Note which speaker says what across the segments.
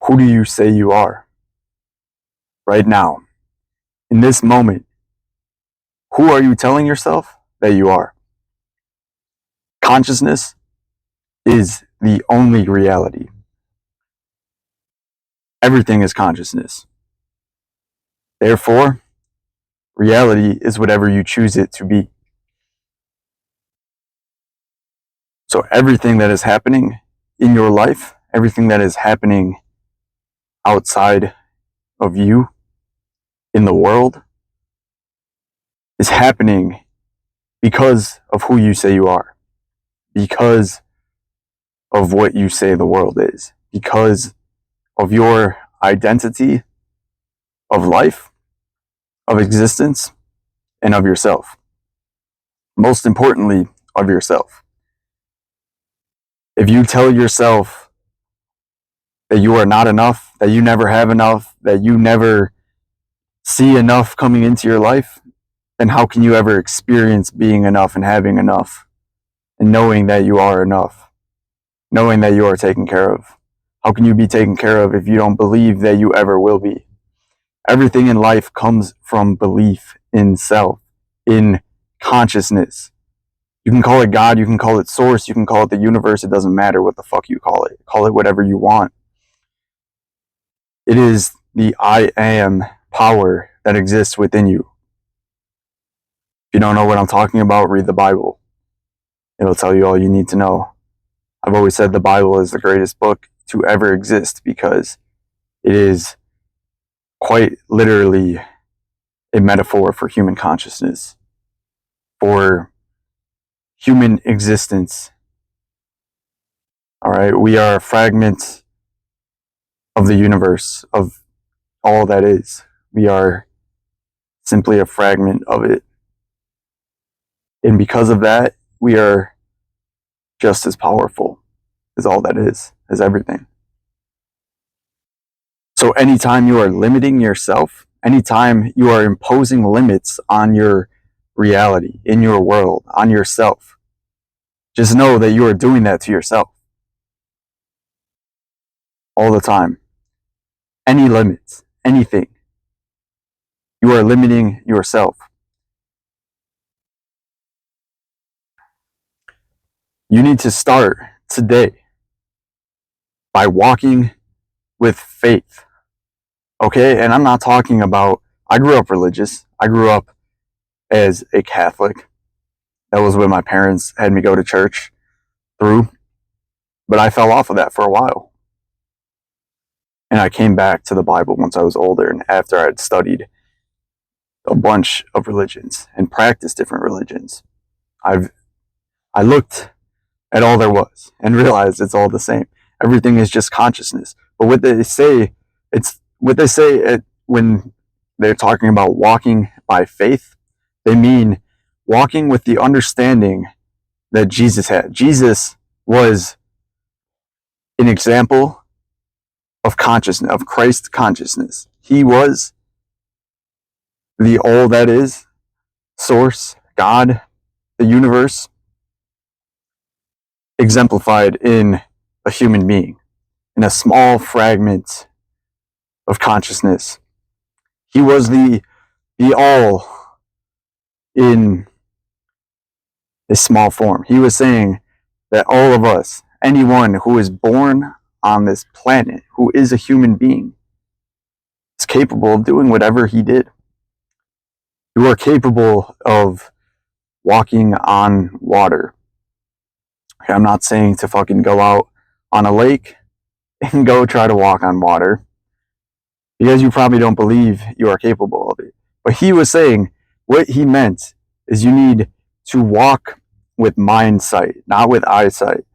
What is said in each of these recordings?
Speaker 1: Who do you say you are? Right now, in this moment, who are you telling yourself that you are? Consciousness is the only reality. Everything is consciousness. Therefore, reality is whatever you choose it to be. So everything that is happening in your life, everything that is happening outside of you in the world is happening because of who you say you are, because of what you say the world is, because of your identity of life, of existence, and of yourself. Most importantly, of yourself. If you tell yourself that you are not enough, that you never have enough, that you never see enough coming into your life, then how can you ever experience being enough and having enough and knowing that you are enough, knowing that you are taken care of? How can you be taken care of if you don't believe that you ever will be? Everything in life comes from belief in self, in consciousness. You can call it God, you can call it source, you can call it the universe, it doesn't matter what the fuck you call it. Call it whatever you want. It is the I am power that exists within you. If you don't know what I'm talking about, read the Bible. It'll tell you all you need to know. I've always said the Bible is the greatest book to ever exist because it is quite literally a metaphor for human consciousness, for human existence. All right, we are a fragment of the universe, of all that is. We are simply a fragment of it. And because of that, we are just as powerful as all that is, as everything. So anytime you are limiting yourself, anytime you are imposing limits on your reality, in your world, on yourself, just know that you are doing that to yourself. All the time. Any limits, anything. You are limiting yourself. You need to start today by walking with faith. Okay? And I'm not talking about, I grew up religious. I grew up as a Catholic. That was what my parents had me go to church through. But I fell off of that for a while. And I came back to the Bible once I was older and after I had studied a bunch of religions and practiced different religions. I looked at all there was and realized it's all the same. Everything is just consciousness. But what they say, when they're talking about walking by faith, they mean walking with the understanding that Jesus had. Jesus was an example of consciousness, of Christ consciousness. He was the all that is, source, God, the universe, exemplified in a human being, in a small fragment of consciousness. He was the all in a small form. He was saying that all of us, anyone who is born on this planet, who is a human being, is capable of doing whatever he did. You are capable of walking on water. Okay, I'm not saying to fucking go out on a lake and go try to walk on water, because you probably don't believe you are capable of it. But he was saying what he meant is you need to walk with mind sight, not with eyesight.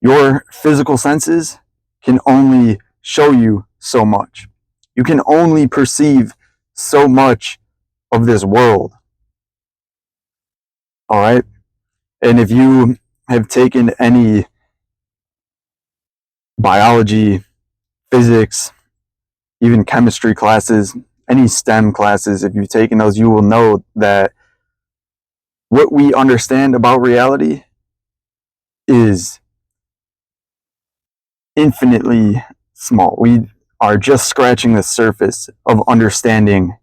Speaker 1: Your physical senses can only show you so much. You can only perceive so much of this world. All right? And if you have taken any biology, physics, even chemistry classes, any STEM classes, if you've taken those, you will know that what we understand about reality is infinitely small. We are just scratching the surface of understanding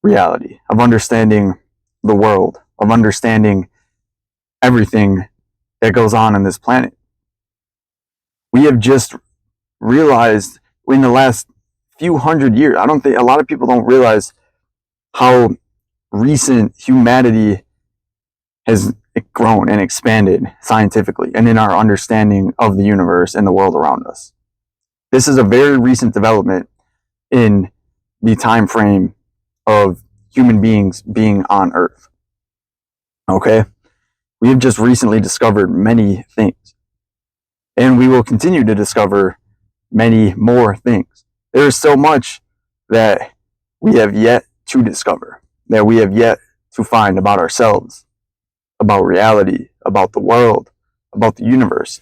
Speaker 1: reality, of understanding the world, of understanding everything that goes on this planet. We have just realized in the last few hundred years, I don't think a lot of people don't realize how recent humanity has grown and expanded scientifically and in our understanding of the universe and the world around us. This is a very recent development in the time frame of human beings being on Earth. Okay? We have just recently discovered many things, and we will continue to discover many more things. There is so much that we have yet to discover, that we have yet to find about ourselves, about reality, about the world, about the universe.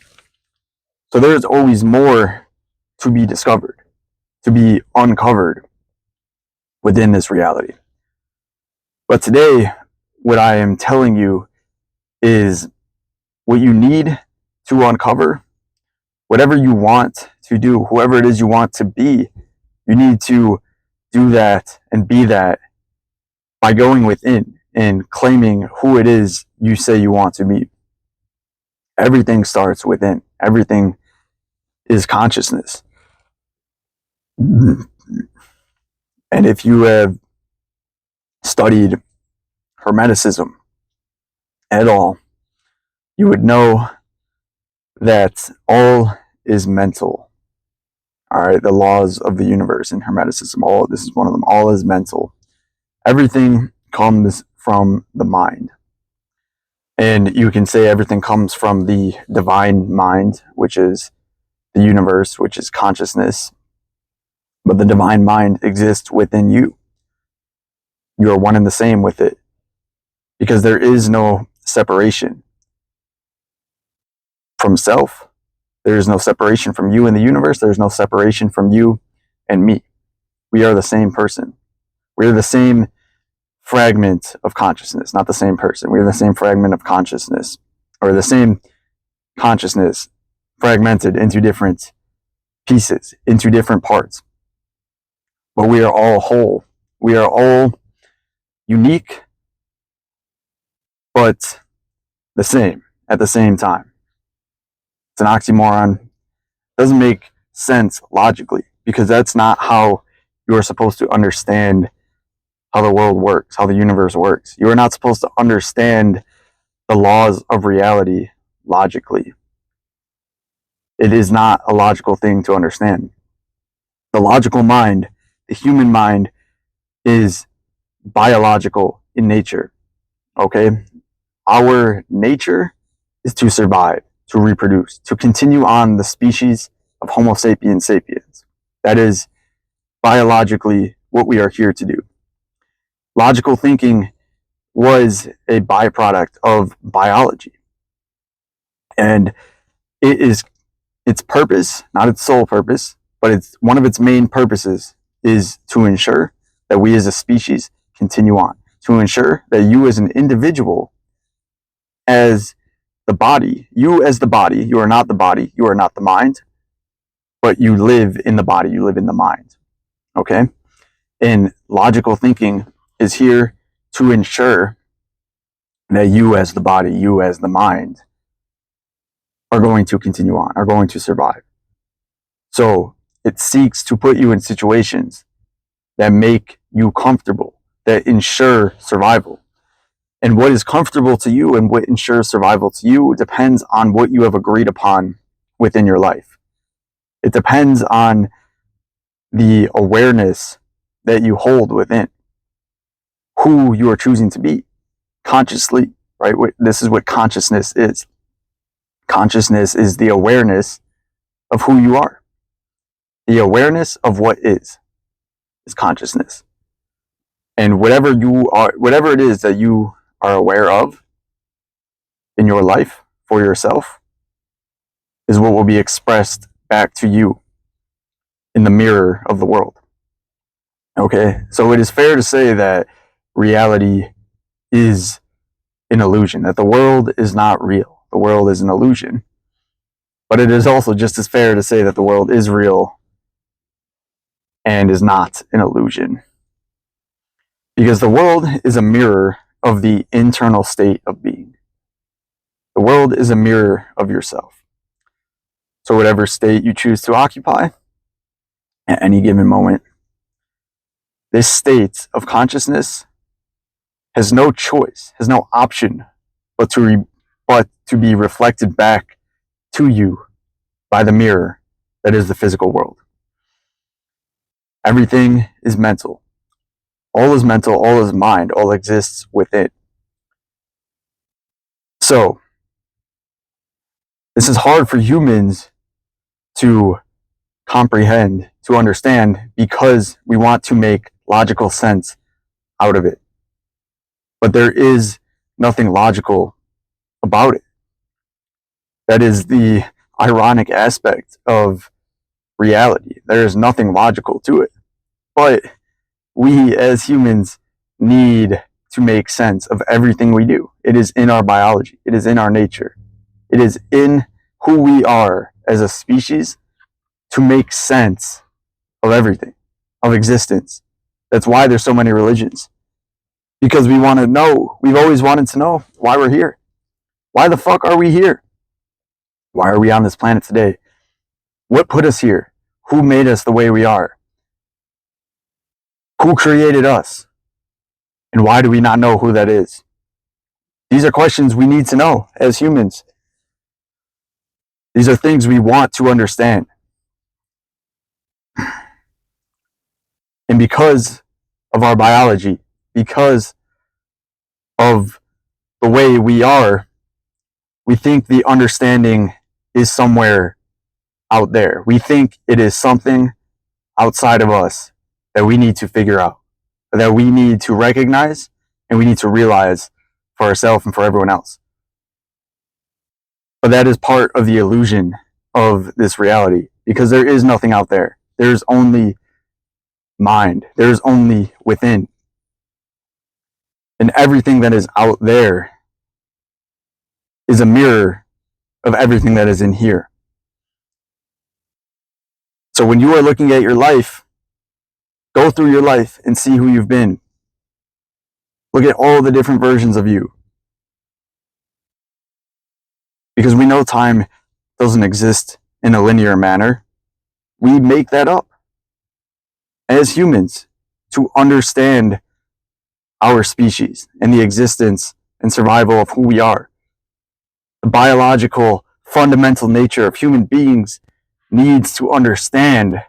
Speaker 1: So there is always more to be discovered, to be uncovered within this reality. But today, what I am telling you is what you need to uncover, whatever you want to do, whoever it is you want to be, you need to do that and be that by going within and claiming who it is you say you want to be. Everything starts within. Everything is consciousness. And if you have studied Hermeticism at all, you would know that all is mental. All right, the laws of the universe in Hermeticism, this is one of them. All is mental. Everything comes from the mind. And you can say everything comes from the divine mind, which is the universe, which is consciousness. But the divine mind exists within you. You are one and the same with it, because there is no separation from self. There is no separation from you and the universe. There is no separation from you and me. We are the same person. We are the same fragment of consciousness, not the same person. We are the same fragment of consciousness, or the same consciousness fragmented into different pieces, into different parts. But we are all whole. We are all unique, but the same at the same time. It's an oxymoron. It doesn't make sense logically, because that's not how you are supposed to understand how the world works, how the universe works. You are not supposed to understand the laws of reality logically. It is not a logical thing to understand. The logical mind, the human mind, is biological in nature. Okay? Our nature is to survive, to reproduce, to continue on the species of Homo sapiens sapiens. That is biologically what we are here to do. Logical thinking was a byproduct of biology. And it is its purpose, not its sole purpose, but it's one of its main purposes is to ensure that we as a species continue on, to ensure that you as an individual, as the body, you as the body, you are not the body, you are not the mind, but you live in the body, you live in the mind. Okay? And logical thinking is here to ensure that you as the body, you as the mind, are going to continue on, are going to survive. So it seeks to put you in situations that make you comfortable, that ensure survival. And what is comfortable to you and what ensures survival to you depends on what you have agreed upon within your life. It depends on the awareness that you hold within, who you are choosing to be consciously, right? This is what consciousness is. Consciousness is the awareness of who you are. The awareness of what is consciousness. And whatever it is that you are aware of in your life for yourself is what will be expressed back to you in the mirror of the world. Okay? So it is fair to say that reality is an illusion, that the world is not real. The world is an illusion. But it is also just as fair to say that the world is real and is not an illusion. Because the world is a mirror of the internal state of being. The world is a mirror of yourself. So whatever state you choose to occupy at any given moment, this state of consciousness has no choice, has no option but to be reflected back to you by the mirror that is the physical world. Everything is mental. All is mental, all is mind, all exists within. So, this is hard for humans to comprehend, to understand, because we want to make logical sense out of it. But there is nothing logical about it. That is the ironic aspect of reality. There is nothing logical to it. But we as humans need to make sense of everything we do. It is in our biology. It is in our nature. It is in who we are as a species to make sense of everything, of existence. That's why there's so many religions. Because we want to know, we've always wanted to know why we're here. Why the fuck are we here? Why are we on this planet today? What put us here? Who made us the way we are? Who created us? And why do we not know who that is? These are questions we need to know as humans. These are things we want to understand. And because of our biology, because of the way we are, we think the understanding is somewhere out there. We think it is something outside of us that we need to figure out, that we need to recognize, and we need to realize for ourselves and for everyone else. But that is part of the illusion of this reality, because there is nothing out there. There's only mind. There's only within. And everything that is out there is a mirror of everything that is in here. So when you are looking at your life, go through your life and see who you've been. Look at all the different versions of you. Because we know time doesn't exist in a linear manner. We make that up as humans to understand our species and the existence and survival of who we are. The biological, fundamental nature of human beings needs to understand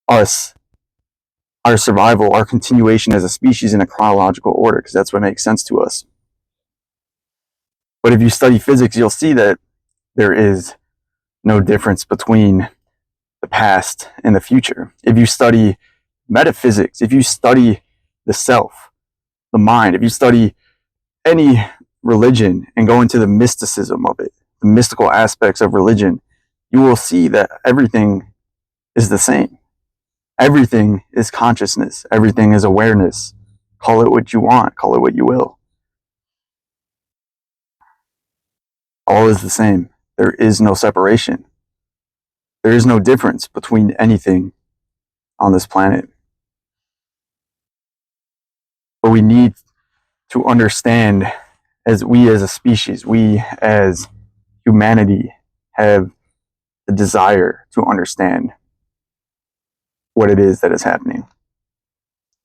Speaker 1: us, our survival, our continuation as a species in a chronological order, because that's what makes sense to us. But if you study physics, you'll see that there is no difference between the past and the future. If you study metaphysics, if you study the self, the mind, if you study any religion and go into the mysticism of it, the mystical aspects of religion, you will see that everything is the same. Everything is consciousness. Everything is awareness. Call it what you want. Call it what you will. All is the same. There is no separation. There is no difference between anything on this planet. But we need to understand, as we as a species, we as humanity have the desire to understand what it is that is happening.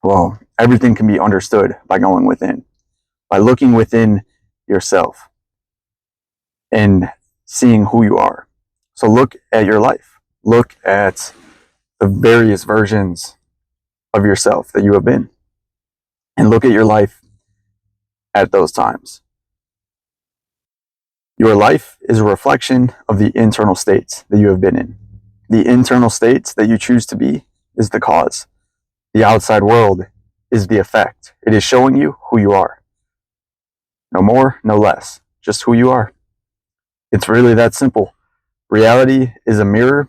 Speaker 1: Well, everything can be understood by going within, by looking within yourself and seeing who you are. So look at your life. Look at the various versions of yourself that you have been. And look at your life at those times. Your life is a reflection of the internal states that you have been in. The internal states that you choose to be is the cause. The outside world is the effect. It is showing you who you are. No more, no less. Just who you are. It's really that simple. Reality is a mirror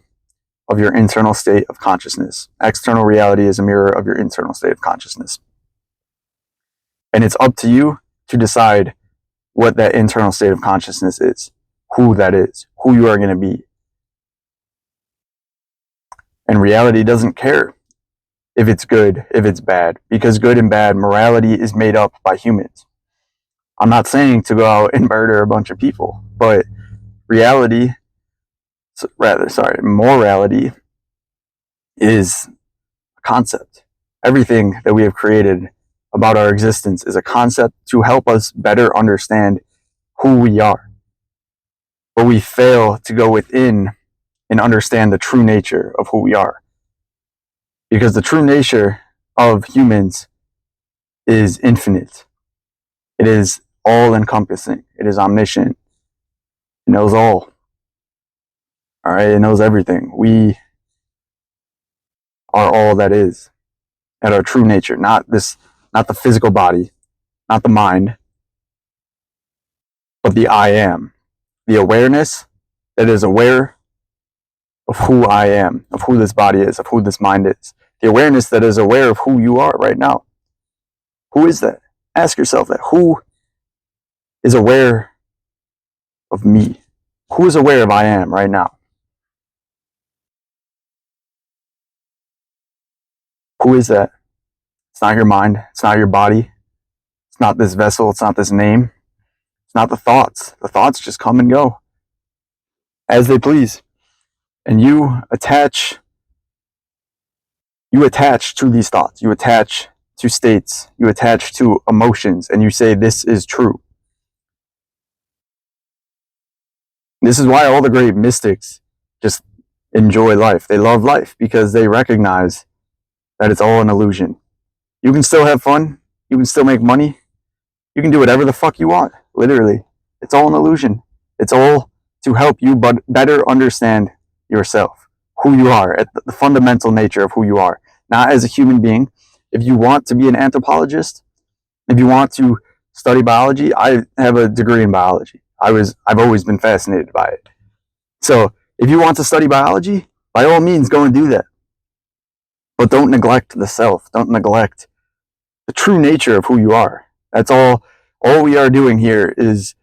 Speaker 1: of your internal state of consciousness. External reality is a mirror of your internal state of consciousness. And it's up to you to decide what that internal state of consciousness is, who that is, who you are going to be. And reality doesn't care if it's good, if it's bad, because good and bad, morality is made up by humans. I'm not saying to go out and murder a bunch of people, but morality is a concept. Everything that we have created about our existence is a concept to help us better understand who we are. But we fail to go within and understand the true nature of who we are. Because the true nature of humans is infinite. It is all-encompassing. It is omniscient. It knows all. All right, it knows everything. We are all that is at our true nature, not the physical body, not the mind, but the I am. The awareness that is aware of who I am, of who this body is, of who this mind is. The awareness that is aware of who you are right now. Who is that? Ask yourself that. Who is aware of me? Who is aware of I am right now? Who is that? It's not your mind. It's not your body. It's not this vessel. It's not this name. It's not the thoughts. The thoughts just come and go as they please. And you attach to these thoughts. You attach to states. You attach to emotions. And you say, this is true. This is why all the great mystics just enjoy life. They love life because they recognize that it's all an illusion. You can still have fun. You can still make money. You can do whatever the fuck you want. Literally. It's all an illusion. It's all to help you better understand yourself, who you are, at the fundamental nature of who you are, not as a human being. If you want to be an anthropologist, if you want to study biology, I have a degree in biology. I've always been fascinated by it. So if you want to study biology, by all means, go and do that. But don't neglect the self. Don't neglect the true nature of who you are. That's all. All we are doing here is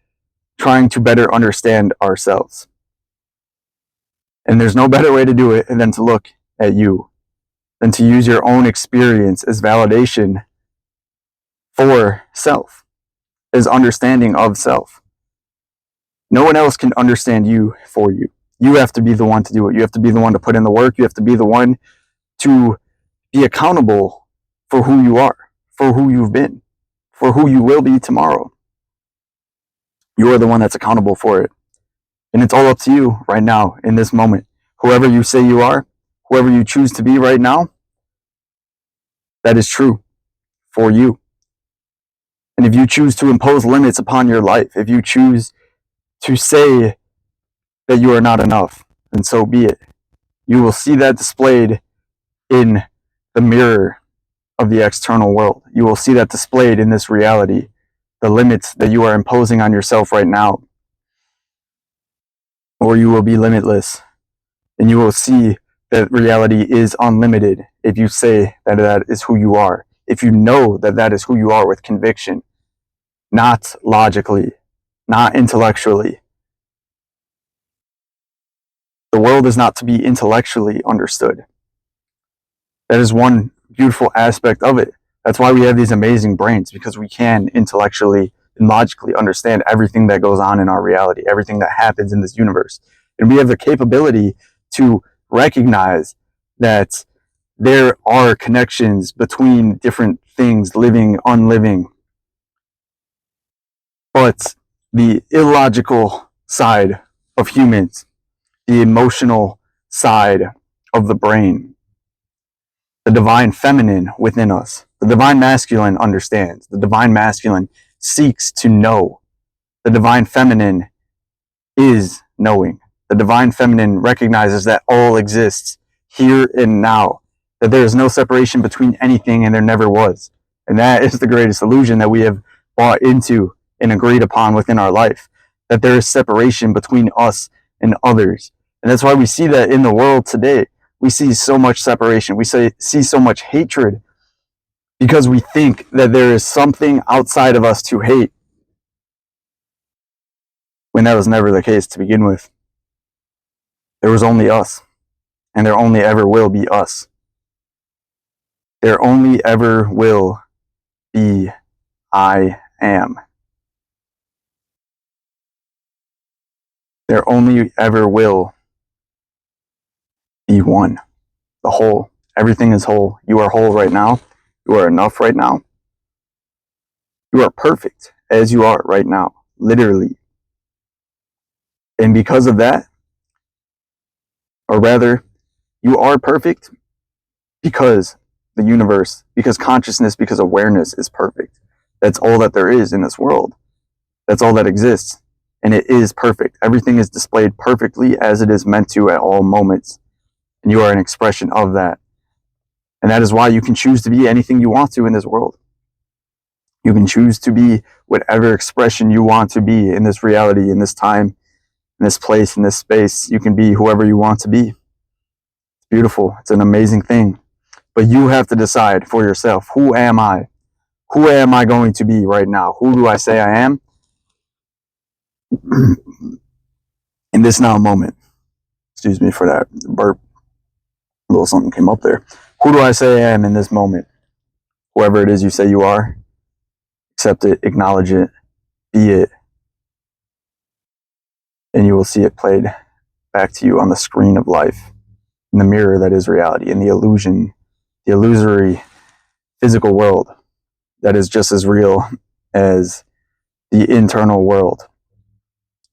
Speaker 1: trying to better understand ourselves. And there's no better way to do it than to look at you, than to use your own experience as validation for self, as understanding of self. No one else can understand you for you. You have to be the one to do it. You have to be the one to put in the work. You have to be the one to be accountable for who you are, for who you've been, for who you will be tomorrow. You are the one that's accountable for it. And it's all up to you right now, in this moment. Whoever you say you are, whoever you choose to be right now, that is true for you. And if you choose to impose limits upon your life, if you choose to say that you are not enough, then so be it. You will see that displayed in the mirror of the external world. You will see that displayed in this reality, the limits that you are imposing on yourself right now. Or you will be limitless, and you will see that reality is unlimited if you say that that is who you are. If you know that that is who you are with conviction, not logically, not intellectually. The world is not to be intellectually understood. That is one beautiful aspect of it. That's why we have these amazing brains, because we can intellectually and logically understand everything that goes on in our reality, everything that happens in this universe. And we have the capability to recognize that there are connections between different things, living, unliving. But the illogical side of humans, the emotional side of the brain, the divine feminine within us, the divine masculine understands. The divine masculine seeks to know. The divine feminine is knowing. The divine feminine recognizes that all exists here and now, that there is no separation between anything and there never was. And that is the greatest illusion that we have bought into and agreed upon within our life, that there is separation between us and others. And that's why we see that in the world today. We see so much separation. We see so much hatred because we think that there is something outside of us to hate, when that was never the case to begin with. There was only us, and there only ever will be us. There only ever will be I am. There only ever will be one, the whole. Everything is whole. You are whole right now. You are enough right now. You are perfect as you are right now, literally. And because of that, or rather, you are perfect because the universe, because consciousness, because awareness is perfect. That's all that there is in this world. That's all that exists. And it is perfect. Everything is displayed perfectly as it is meant to at all moments. And you are an expression of that. And that is why you can choose to be anything you want to in this world. You can choose to be whatever expression you want to be in this reality, in this time, in this place, in this space. You can be whoever you want to be. It's beautiful. It's an amazing thing. But you have to decide for yourself, who am I? Who am I going to be right now? Who do I say I am? In this now moment. Excuse me for that burp. A little something came up there. Who do I say I am in this moment? Whoever it is you say you are, accept it, acknowledge it, be it, and you will see it played back to you on the screen of life, in the mirror that is reality, in the illusion, the illusory physical world that is just as real as the internal world,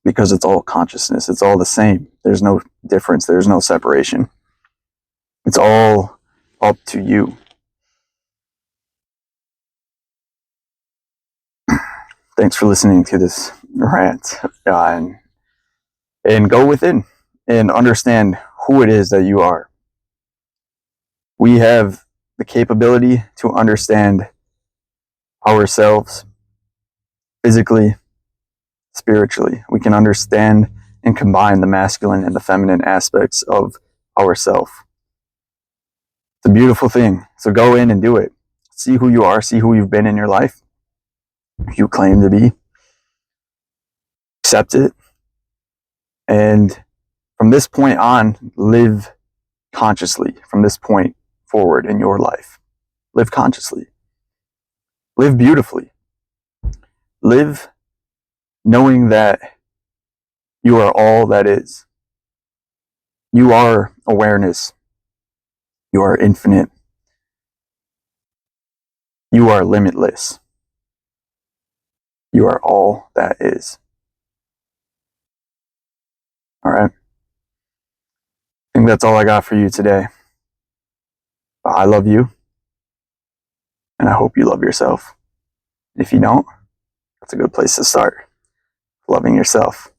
Speaker 1: because it's all consciousness. It's all the same. There's no difference. There's no separation. It's all up to you. Thanks for listening to this rant, and go within and understand who it is that you are. We have the capability to understand ourselves physically, spiritually. We can understand and combine the masculine and the feminine aspects of ourself. It's a beautiful thing. So go in and do it. See who you are, see who you've been in your life, who you claim to be. Accept it. And from this point on, live consciously from this point forward in your life. Live consciously. Live beautifully. Live knowing that you are all that is. You are awareness. You are infinite. You are limitless. You are all that is. All right. I think that's all I got for you today. I love you, and I hope you love yourself. If you don't, that's a good place to start. Loving yourself.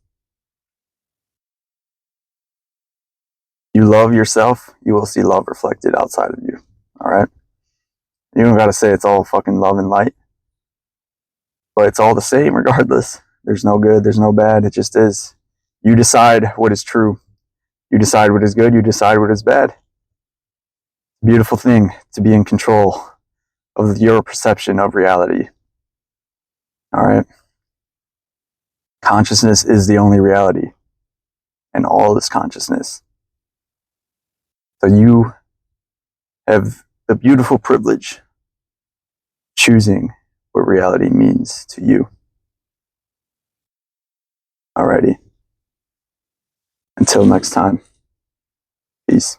Speaker 1: You love yourself, you will see love reflected outside of you. All right? You don't got to say it's all fucking love and light, but it's all the same regardless. There's no good, there's no bad. It just is. You decide what is true. You decide what is good, you decide what is bad. Beautiful thing to be in control of your perception of reality. All right? Consciousness is the only reality, and all is consciousness. So you have the beautiful privilege choosing what reality means to you. Alrighty. Until next time. Peace.